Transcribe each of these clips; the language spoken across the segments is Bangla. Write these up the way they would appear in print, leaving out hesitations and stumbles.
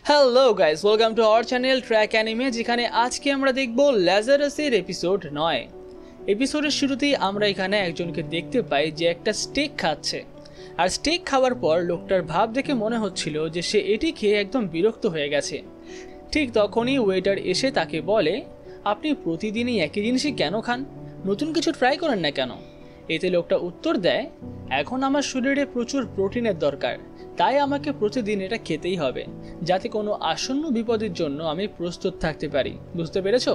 Hello guys, welcome to our channel track anime, যেখানে আজকে আমরা দেখব ল্যাজারাসের এপিসোড 9। এপিসোডের শুরুতেই আমরা এখানে একজনকে দেখতে পাই যে একটা স্টেক খাচ্ছে। আর স্টেক খাওয়ার পর লোকটার ভাব দেখে মনে হচ্ছিল যে সে এটি খেয়ে একদম বিরক্ত হয়ে গেছে। ঠিক তখনই ওয়েটার এসে তাকে বলে, আপনি প্রতিদিনই একই জিনিসই কেন খান, নতুন কিছু ট্রাই করেন না কেন? এতে লোকটা উত্তর দেয়, এখন আমার শরীরে প্রচুর প্রোটিনের দরকার, তাই আমাকে প্রতিদিন এটা খেতেই হবে, যাতে কোনো আসন্ন বিপদের জন্য আমি প্রস্তুত থাকতে পারি। বুঝতে পেরেছ?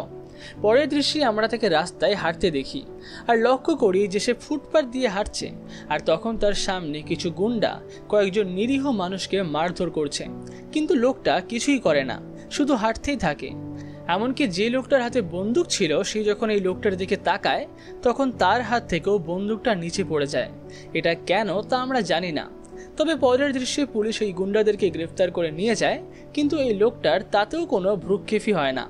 পরের দৃশ্যে আমরা তাকে রাস্তায় হাঁটতে দেখি আর লক্ষ্য করি যে সে ফুটপাথ দিয়ে হাঁটছে। আর তখন তার সামনে কিছু গুন্ডা কয়েকজন নিরীহ মানুষকে মারধর করছে, কিন্তু লোকটা কিছুই করে না, শুধু হাঁটতেই থাকে। এমনকি যে লোকটার হাতে বন্দুক ছিল সে যখন এই লোকটার দিকে তাকায় তখন তার হাত থেকেও বন্দুকটা নিচে পড়ে যায়। এটা কেন তা আমরা জানি না, তবে পরের দৃশ্যে পুলিশ এই গুন্ডাদেরকে গ্রেফতার করে নিয়ে যায়, কিন্তু এই লোকটার তাতেও কোনো ভ্রুক্ষেপই হয় না।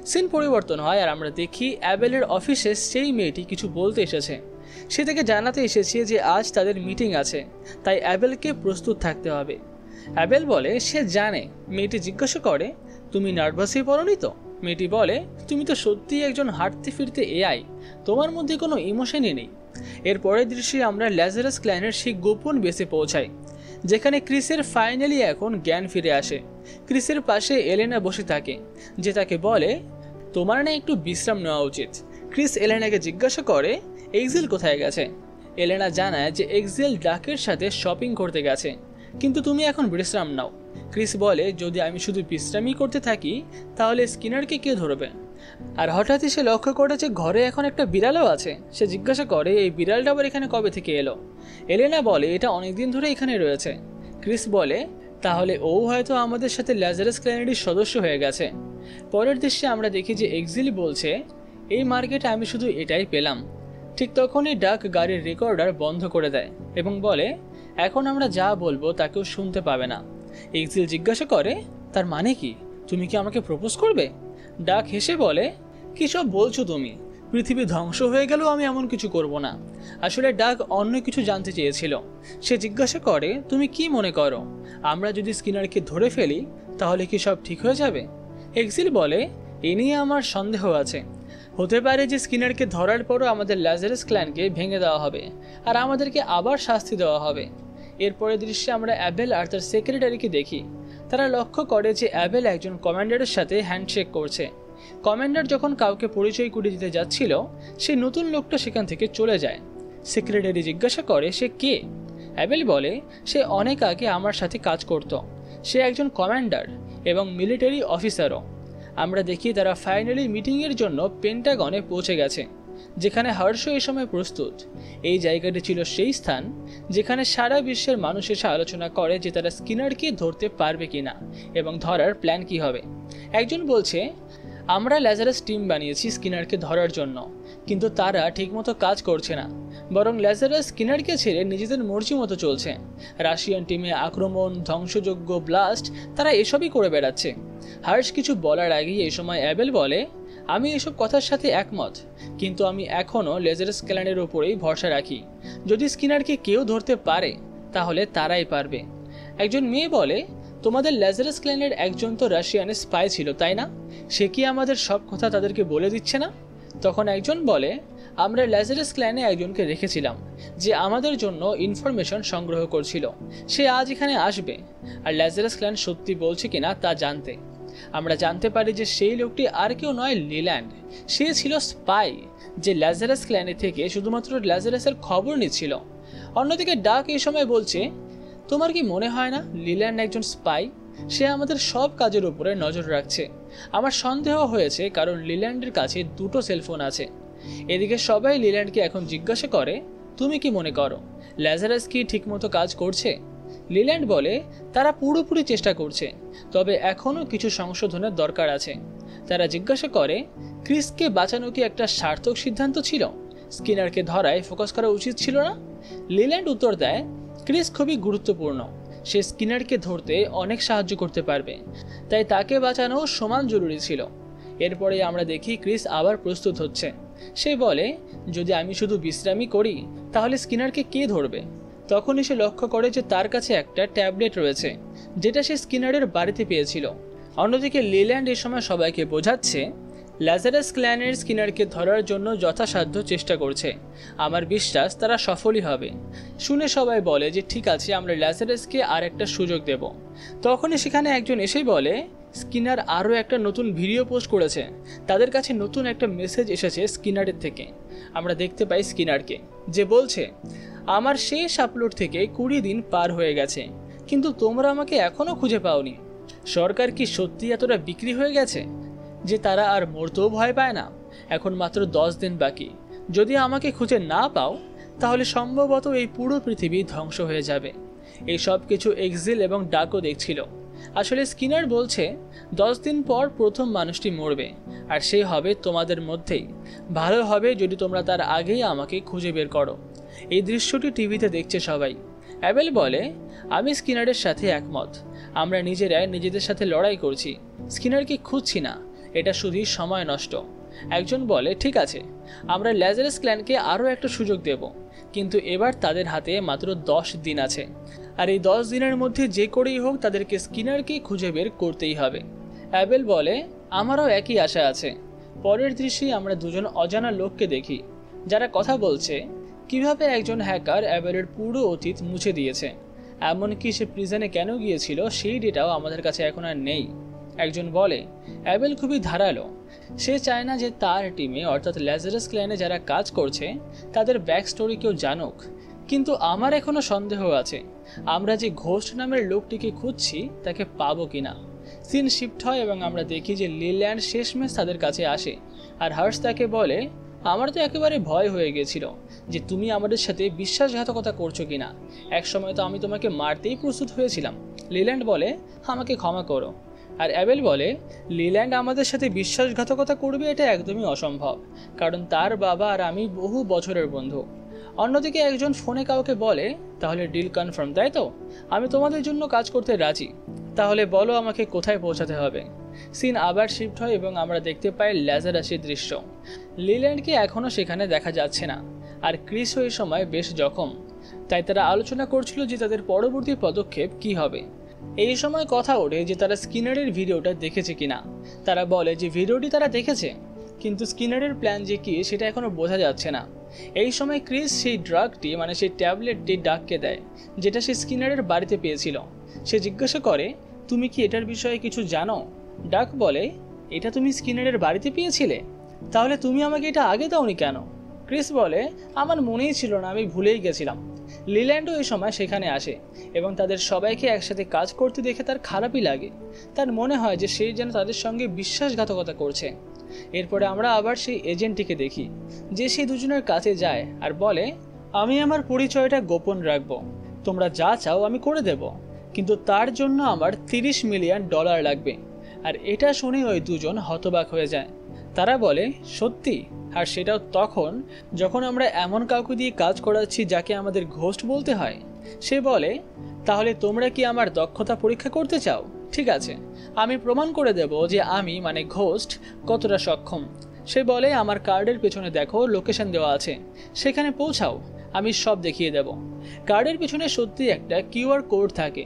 সিন পরিবর্তন হয় আর আমরা দেখি অ্যাবেলের অফিসে সেই মেয়েটি কিছু বলতে এসেছে। সে থেকে জানাতে এসেছে যে আজ তাদের মিটিং আছে, তাই অ্যাবেলকে প্রস্তুত থাকতে হবে। অ্যাবেল বলে সে জানে। মেয়েটি জিজ্ঞাসা করে, তুমি নার্ভাসই পড়োনি তো? মেয়েটি বলে, তুমি তো সত্যিই একজন হাঁটতে ফিরতে এআই, তোমার মধ্যে কোনো ইমোশনই নেই। এর পরের দৃশ্যে আমরা ল্যাজারাস ক্ল্যানের সেই গোপন বেসে পৌঁছাই, যেখানে ক্রিসের ফাইনালি এখন জ্ঞান ফিরে আসে। ক্রিসের পাশে এলেনা বসে থাকে, যে তাকে বলে, তোমার না একটু বিশ্রাম নেওয়া উচিত। ক্রিস এলেনাকে জিজ্ঞাসা করে এক্সেল কোথায় গেছে। এলেনা জানায় যে এক্সেল ডাকের সাথে শপিং করতে গেছে, কিন্তু তুমি এখন বিশ্রাম নাও। ক্রিস বলে, যদি আমি শুধু বিশ্রামই করতে থাকি তাহলে স্কিনারকে কে ধরবে? আর হঠাৎই সে লক্ষ্য করে যে ঘরে এখন একটা বিড়ালও আছে। সে জিজ্ঞাসা করে এই বিড়ালটা আবার এখানে কবে থেকে এলো? এলেনা বলে এটা অনেকদিন ধরে এখানে রয়েছে। ক্রিস বলে, তাহলে ও হয়তো আমাদের সাথে ল্যাজারাস ক্ল্যানেরই সদস্য হয়ে গেছে। পরের দৃশ্যে আমরা দেখি যে এক্সিল বলছে, এই মার্কেটে আমি শুধু এটাই পেলাম। ঠিক তখনই ডাক গাড়ির রেকর্ডার বন্ধ করে দেয় এবং বলে, এখন আমরা যা বলবো তা কেউ শুনতে পাবে না। এক্সিল জিজ্ঞাসা করে, তার মানে কি? তুমি কি আমাকে প্রপোজ করবে? ডাক হেসে বলে, কি সব বলছো তুমি? পৃথিবী ধ্বংস হয়ে গেলেও আমি এমন কিছু করব না। আসলে ডাক অন্য কিছু জানতে চেয়েছিল। সে জিজ্ঞাসা করে, তুমি কি মনে করো, আমরা যদি স্কিনারকে ধরে ফেলি তাহলে কি সব ঠিক হয়ে যাবে? এক্সিল বলে, এ নিয়ে আমার সন্দেহ আছে। হতে পারে যে স্কিনারকে ধরার পরও আমাদের ল্যাজারাস ক্ল্যানকে ভেঙে দেওয়া হবে আর আমাদেরকে আবার শাস্তি দেওয়া হবে। এরপরে দৃশ্যে আমরা অ্যাবেল আর তার সেক্রেটারিকে দেখি। তারা লক্ষ্য করে যে অ্যাবেল একজন কমান্ডারের সাথে হ্যান্ডশেক করছে। কমান্ডার যখন কাউকে পরিচয় করিয়ে দিতে যাচ্ছিল, সেই নতুন লোকটা সেখান থেকে চলে যায়। সেক্রেটারি জিজ্ঞাসা করে সে কে? অ্যাবেল বলে, সে অনেক আগে আমার সাথে কাজ করত। সে একজন কমান্ডার এবং মিলিটারি অফিসারও। আমরা দেখি তারা ফাইনালি মিটিংয়ের জন্য পেন্টাগনে পৌঁছে গেছে, যেখানে হর্ষ এই সময় প্রস্তুত। এই জায়গাটি ছিল সেই স্থান যেখানে সারা বিশ্বের মানুষ এসে আলোচনা করে যে তারা স্কিনারকে ধরতে পারবে কিনা এবং ধরার প্ল্যান কি হবে। একজন বলছে, আমরা ল্যাজারাস টিম বানিয়েছি স্কিনারকে ধরার জন্য, কিন্তু তারা ঠিকমতো কাজ করছে না, বরং ল্যাজারাস স্কিনারকে ছেড়ে নিজেদের মর্জি মতো চলছে। রাশিয়ান টিমে আক্রমণ, ধ্বংসযোগ্য, ব্লাস্ট, তারা এসবই করে বেড়াচ্ছে। হার্ষ কিছু বলার আগেই এই সময় অ্যাবেল বলে, আমি এসব কথার সাথে একমত, কিন্তু আমি এখনও ল্যাজারাস ক্ল্যানের ওপরেই ভরসা রাখি। যদি স্কিনারকে কেউ ধরতে পারে তাহলে তারাই পারবে। একজন মেয়ে বলে, তোমাদের ল্যাজারাস ক্ল্যানের একজন তো রাশিয়ানের স্পাই ছিল, তাই না? সে কি আমাদের সব কথা তাদেরকে বলে দিচ্ছে না? তখন একজন বলে, আমরা ল্যাজারাস ক্ল্যানে একজনকে রেখেছিলাম যে আমাদের জন্য ইনফরমেশন সংগ্রহ করছিল। সে আজ এখানে আসবে আর ল্যাজারাস ক্ল্যান সত্যি বলছে কিনা তা জানতে। আমরা জানতে পারি যে সেই লোকটি আর কেউ নয়, লিল্যান্ড। সে ছিল স্পাই যে ল্যাজারাস ক্ল্যানে থেকে শুধুমাত্র ল্যাজারাসের খবর নিচ্ছিল। অন্যদিকে ডাক এই সময় বলছে, তোমার কি মনে হয় না লিল্যান্ড একজন স্পাই? সে আমাদের সব কাজের উপরে নজর রাখছে। আমার সন্দেহ হয়েছে কারণ লিল্যান্ডের কাছে দুটো সেলফোন আছে। এদিকে সবাই লিল্যান্ডকে এখন জিজ্ঞাসা করে, তুমি কি মনে করো ল্যাজারাস কি ঠিকমতো কাজ করছে? লিল্যান্ড বলে, তারা পুরোপুরি চেষ্টা করছে, তবে এখনও কিছু সংশোধনের দরকার আছে। তারা জিজ্ঞাসা করে, ক্রিসকে বাঁচানো কি একটা সার্থক সিদ্ধান্ত ছিল? স্কিনারকে ধরায় ফোকাস করা উচিত ছিল না? লিল্যান্ড উত্তর দেয়, ক্রিস খুবই গুরুত্বপূর্ণ। সে স্কিনারকে ধরতে অনেক সাহায্য করতে পারবে, তাই তাকে বাঁচানো সমান জরুরি ছিল। এরপরে আমরা দেখি ক্রিস আবার প্রস্তুত হচ্ছে। সে বলে, যদি আমি শুধু বিশ্রামই করি তাহলে স্কিনারকে কে ধরবে? তখনই সে লক্ষ্য করে যে তার কাছে একটা ট্যাবলেট রয়েছে, যেটা সে স্কিনারের বাড়িতে পেয়েছিল। অন্যদিকে লিল্যান্ড এই সময় সবাইকে বোঝাচ্ছে ল্যাজারাস ক্ল্যানের স্কিনারকে ধরার জন্য যথাসাধ্য চেষ্টা করছে, আমার বিশ্বাস তারা সফলই হবে। শুনে সবাই বলে যে ঠিক আছে, আমরা ল্যাজারাসকে আর একটা সুযোগ দেব। তখনই সেখানে একজন এসেই বলে স্কিনার আরও একটা নতুন ভিডিও পোস্ট করেছে, তাদের কাছে নতুন একটা মেসেজ এসেছে স্কিনারের থেকে। আমরা দেখতে পাই স্কিনারকে, যে বলছে আমার শেষ আপলোড থেকে 20 দিন পার হয়ে গেছে, কিন্তু তোমরা আমাকে এখনও খুঁজে পাওনি। সরকার কি সত্যি এতটা বিক্রি হয়ে গেছে যে তারা আর মরতেও ভয় পায় না? এখন মাত্র 10 দিন বাকি, যদি আমাকে খুঁজে না পাও তাহলে সম্ভবত এই পুরো পৃথিবী ধ্বংস হয়ে যাবে। এই সব কিছু এক্সিল এবং ডাকও দেখছিল। আসলে স্কিনার বলছে 10 দিন পর প্রথম মানুষটি মরবে, আর সে হবে তোমাদের মধ্যেই। ভালো হবে যদি তোমরা তার আগেই আমাকে খুঁজে বের করো। এই দৃশ্যটি টিভিতে দেখছে সবাই। অ্যাবেল বলে আমি স্কিনারের সাথে একমত, আমরা নিজেরাই নিজেদের সাথে লড়াই করছি, স্কিনারকে খুঁজছি না, এটা শুধুই সময় নষ্ট। একজন বলে ঠিক আছে, আমরা ল্যাজারাস ক্ল্যানকে আরও একটা সুযোগ দেব, কিন্তু এবার তাদের হাতে মাত্র 10 দিন আছে, আর এই 10 দিনের মধ্যে যে করেই হোক তাদেরকে স্কিনারকে খুঁজে বের করতেই হবে। অ্যাবেল বলে আমারও একই আশা আছে। পরের দৃশ্যে আমরা দুজন অজানা লোককে দেখি, যারা কথা বলছে কিভাবে একজন হ্যাকার অ্যাবেলের পুরো অতীত মুছে দিয়েছে, এমনকি সে প্রিজনে কেন গিয়েছিল সেই ডেটাও আমাদের কাছে এখন আর নেই। একজন বলে অ্যাবেল খুবই ধারালো, সে চায় না যে তার টিমে অর্থাৎ ল্যাজারাস ক্ল্যানে যারা কাজ করছে তাদের ব্যাক স্টোরি কেউ জানুক। কিন্তু আমার এখনও সন্দেহ আছে, আমরা যে ঘোস্ট নামের লোকটিকে খুঁজছি তাকে পাবো কিনা। সিন শিফট হয় এবং আমরা দেখি যে লিল্যান্ড শেষমেশ তাদের কাছে আসে, আর হার্স তাকে বলে আমার তো একেবারে ভয় হয়ে গেছিল যে তুমি আমাদের সাথে বিশ্বাসঘাতকতা করছো কিনা, একসময় তো আমি তোমাকে মারতেই প্রস্তুত হয়েছিলাম। লিল্যান্ড বলে আমাকে ক্ষমা করো, আর অ্যাবেল বলে লিল্যান্ড আমাদের সাথে বিশ্বাসঘাতকতা করবে এটা একদমই অসম্ভব, কারণ তার বাবা আর আমি বহু বছরের বন্ধু। অন্যদিকে একজন ফোনে কাউকে বলে তাহলে ডিল কনফার্ম, তাই তো? আমি তোমাদের জন্য কাজ করতে রাজি, তাহলে বলো আমাকে কোথায় পৌঁছাতে হবে। সিন আবার শিফট হয় এবং আমরা দেখতে পাই ল্যাজারাসের দৃশ্য। লিল্যান্ডকে এখনও সেখানে দেখা যাচ্ছে না, আর ক্রিসও এই সময় বেশ জখম, তাই তারা আলোচনা করছিল যে তাদের পরবর্তী পদক্ষেপ কি হবে। এই সময় কথা ওঠে যে তারা স্কিনারের ভিডিওটা দেখেছে কিনা। তারা বলে যে ভিডিওটি তারা দেখেছে, কিন্তু স্কিনারের প্ল্যান যে কি সেটা এখনো বোঝা যাচ্ছে না। এই সময় ক্রিস সেই ড্রাগটি মানে সেই ট্যাবলেটটি ডাককে দেয়, যেটা সে স্কিনারের বাড়িতে পেয়েছিল। সে জিজ্ঞাসা করে তুমি কি এটার বিষয়ে কিছু জানো? ডাক বলে এটা তুমি স্কিনারের বাড়িতে পেয়েছিলে, তাহলে তুমি আমাকে এটা আগে দাওনি কেন? ক্রিস বলে আমার মনেই ছিল না, আমি ভুলেই গেছিলাম। লিল্যান্ডও এই সময় সেখানে আসে এবং তাদের সবাইকে একসাথে কাজ করতে দেখে তার খারাপই লাগে। তার মনে হয় যে সে যেন তাদের সঙ্গে বিশ্বাসঘাতকতা করছে। এরপরে আমরা আবার সেই এজেন্টটিকে দেখি, যে সেই দুজনের কাছে যায় আর বলে আমি আমার পরিচয়টা গোপন রাখবো, তোমরা যা চাও আমি করে দেব, কিন্তু তার জন্য আমার $30 মিলিয়ন লাগবে। আর এটা শুনে ওই দুজন হতবাক হয়ে যায়। তারা বলে সত্যি? আর সেটাও তখন যখন আমরা এমন কাউকে দিয়ে কাজ করাচ্ছি যাকে আমাদের ঘোস্ট বলতে হয়। সে বলে তাহলে তোমরা কি আমার দক্ষতা পরীক্ষা করতে চাও? ঠিক আছে, আমি প্রমাণ করে দেব যে আমি মানে ঘোস্ট কতটা সক্ষম। সে বলে আমার কার্ডের পেছনে দেখো লোকেশন দেওয়া আছে, সেখানে পৌঁছাও, আমি সব দেখিয়ে দেব। কার্ডের পেছনে সত্যি একটা কিউআর কোড থাকে,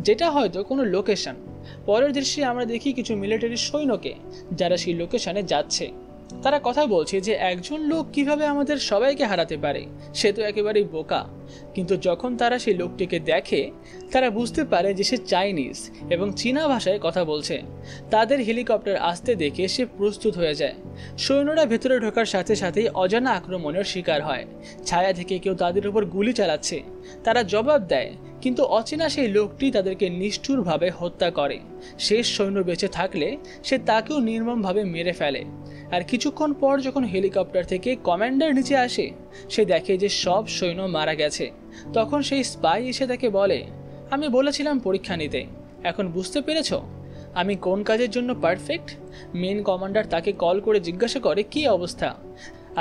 যেটা হয়তো কোনো লোকেশন। পরের দৃশ্যে আমরা দেখি কিছু মিলিটারি সৈন্যকে যারা সেই লোকেশনে যাচ্ছে। তারা কথা বলছে যে একজন লোক কিভাবে আমাদের সবাইকে হারাতে পারে, সে তো একেবারেই বোকা। কিন্তু যখন তারা সেই লোকটিকে দেখে তারা বুঝতে পারে যে সে চাইনিজ এবং চীনা ভাষায় কথা বলছে। তাদের হেলিকপ্টার আসতে দেখে সে প্রস্তুত হয়ে যায়। সৈন্যরা ভেতরে ঢোকার সাথে সাথেই অজানা আক্রমণের শিকার হয়। ছায়া থেকে কেউ তাদের উপর গুলি চালাচ্ছে, তারা জবাব দেয়, কিন্তু অচেনা সেই লোকটি তাদেরকে নিষ্ঠুরভাবে হত্যা করে। শেষ সৈন্য বেঁচে থাকলে সে তাকেও নির্মমভাবে মেরে ফেলে। আর কিছুক্ষণ পর যখন হেলিকপ্টার থেকে কমান্ডার নিচে আসে, সে দেখে যে সব সৈন্য মারা গেছে। তখন সেই স্পাই এসে তাকে বলে আমি বলেছিলাম পরীক্ষা নিতে, এখন বুঝতে পেরেছ আমি কোন কাজের জন্য পারফেক্ট? মেন কমান্ডার তাকে কল করে জিজ্ঞাসা করে কি অবস্থা,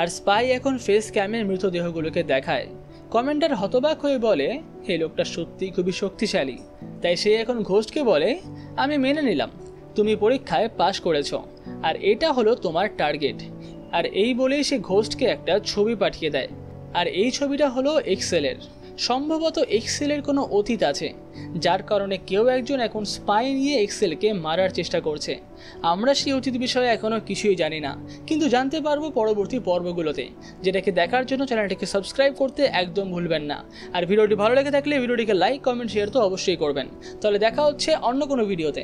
আর স্পাই এখন ফেস ক্যামের মৃতদেহগুলোকে দেখায়। কমান্ডার হতবাক হয়ে বলে এই লোকটা সত্যিই খুবই শক্তিশালী। তাই সে এখন ঘোস্টকে বলে আমি মেনে নিলাম, তুমি পরীক্ষায় পাশ করেছো, আর এটা হলো তোমার টার্গেট। আর এই বলেই সে ঘোস্টকে একটা ছবি পাঠিয়ে দেয়, আর এই ছবিটা হলো এক্সেলের। সম্ভবত এক্সেলের কোনো অতীত আছে, যার কারণে কেউ একজন এখন স্পাই নিয়ে এক্সেলকে মারার চেষ্টা করছে। আমরা সেই অতীত বিষয়ে এখনও কিছুই জানি না, কিন্তু জানতে পারবো পরবর্তী পর্বগুলোতে, যেটাকে দেখার জন্য চ্যানেলটিকে সাবস্ক্রাইব করতে একদম ভুলবেন না। আর ভিডিওটি ভালো লেগে থাকলে ভিডিওটিকে লাইক, কমেন্ট, শেয়ার তো অবশ্যই করবেন। তাহলে দেখা হচ্ছে অন্য কোনো ভিডিওতে।